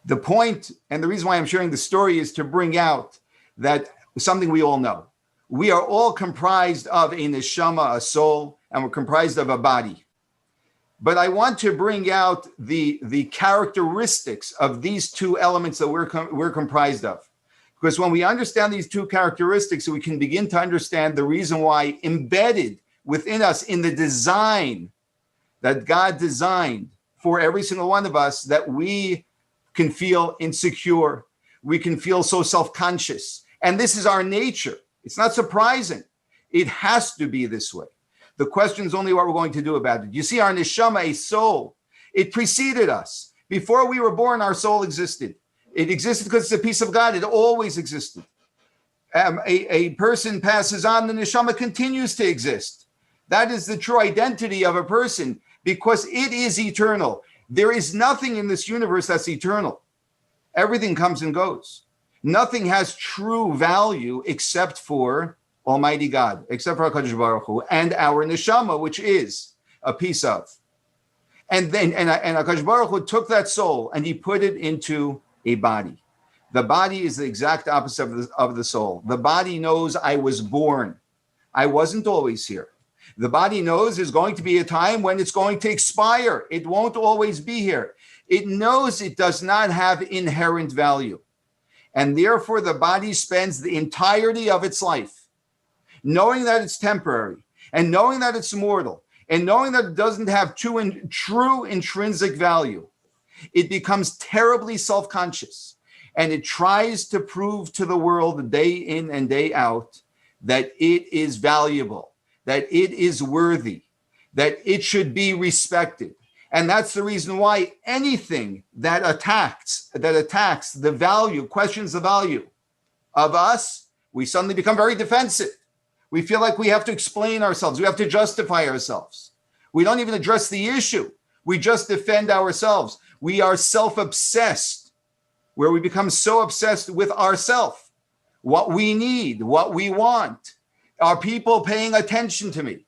The point and the reason why I'm sharing the story is to bring out that something we all know. We are all comprised of a neshama, a soul, and we're comprised of a body. But I want to bring out the characteristics of these two elements that we're comprised of. Because when we understand these two characteristics, we can begin to understand the reason why embedded within us in the design that God designed for every single one of us, that we can feel insecure, we can feel so self-conscious. And this is our nature. It's not surprising. It has to be this way. The question is only what we're going to do about it. You see, our neshama, a soul, it preceded us. Before we were born, our soul existed. It existed because it's a piece of God. It always existed. A person passes on, the neshama continues to exist. That is the true identity of a person because it is eternal. There is nothing in this universe that's eternal. Everything comes and goes. Nothing has true value except for Almighty God, except for HaKadosh Baruch Hu, and our neshama, which is a piece of. And then, and HaKadosh Baruch Hu took that soul and he put it into a body. The body is the exact opposite of the soul. The body knows I was born. I wasn't always here. The body knows there's going to be a time when it's going to expire. It won't always be here. It knows it does not have inherent value. And therefore, the body spends the entirety of its life knowing that it's temporary, and knowing that it's mortal, and knowing that it doesn't have true intrinsic value. It becomes terribly self-conscious, and it tries to prove to the world day in and day out that it is valuable, that it is worthy, that it should be respected. And that's the reason why anything that attacks the value, questions the value of us, we suddenly become very defensive. We feel like we have to explain ourselves. We have to justify ourselves. We don't even address the issue. We just defend ourselves. We are self-obsessed, where we become so obsessed with ourselves, what we need, what we want. Are people paying attention to me?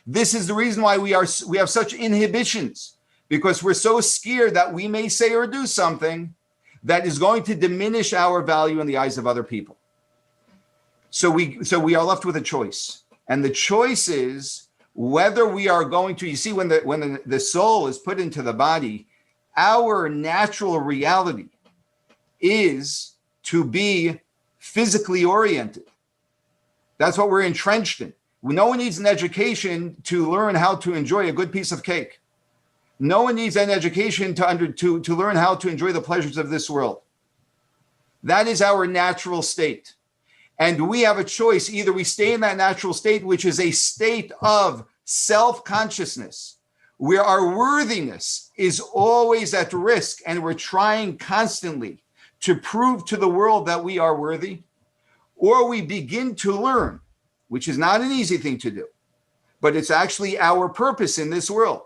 This is the reason why we have such inhibitions, because we're so scared that we may say or do something that is going to diminish our value in the eyes of other people. So we are left with a choice. And the choice is whether we are going to, you see, when the soul is put into the body, our natural reality is to be physically oriented. That's what we're entrenched in. No one needs an education to learn how to enjoy a good piece of cake. No one needs an education to learn how to enjoy the pleasures of this world. That is our natural state. And we have a choice. Either we stay in that natural state, which is a state of self-consciousness, where our worthiness is always at risk, and we're trying constantly to prove to the world that we are worthy, or we begin to learn, which is not an easy thing to do, but it's actually our purpose in this world.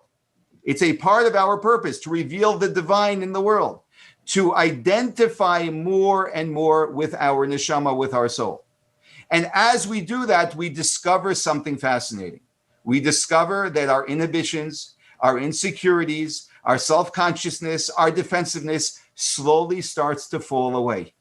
It's a part of our purpose to reveal the divine in the world, to identify more and more with our neshama, with our soul. And as we do that, we discover something fascinating. We discover that our inhibitions, our insecurities, our self-consciousness, our defensiveness slowly starts to fall away.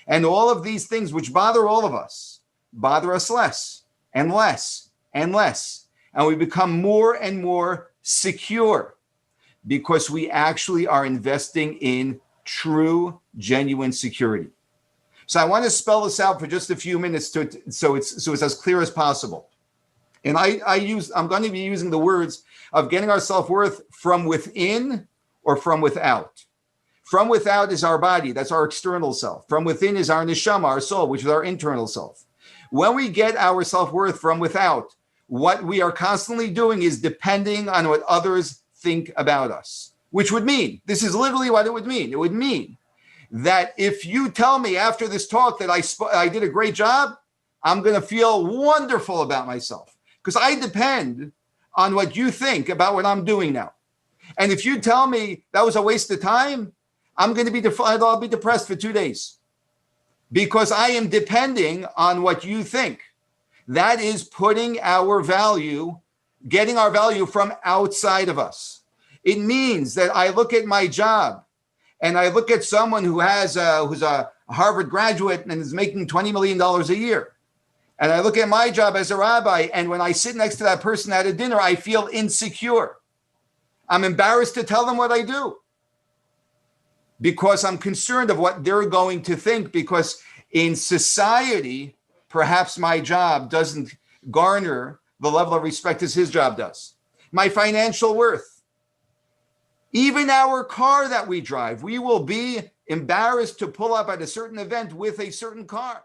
And all of these things which bother all of us, bother us less and less and less. And we become more and more secure because we actually are investing in true, genuine security. So I want to spell this out for just a few minutes so it's as clear as possible. And I'm going to be using the words of getting our self-worth from within or from without. From without is our body, that's our external self. From within is our neshama, our soul, which is our internal self. When we get our self-worth from without, what we are constantly doing is depending on what others think about us, which would mean, this is literally what it would mean. It would mean that if you tell me after this talk that I did a great job, I'm going to feel wonderful about myself because I depend on what you think about what I'm doing now. And if you tell me that was a waste of time, I'll be depressed for 2 days because I am depending on what you think. That is putting our value, getting our value from outside of us. It means that I look at my job and I look at someone who's a Harvard graduate and is making $20 million a year, and I look at my job as a rabbi, and when I sit next to that person at a dinner, I feel insecure. I'm embarrassed to tell them what I do because I'm concerned of what they're going to think, because in society, perhaps my job doesn't garner the level of respect as his job does. My financial worth. Even our car that we drive, we will be embarrassed to pull up at a certain event with a certain car.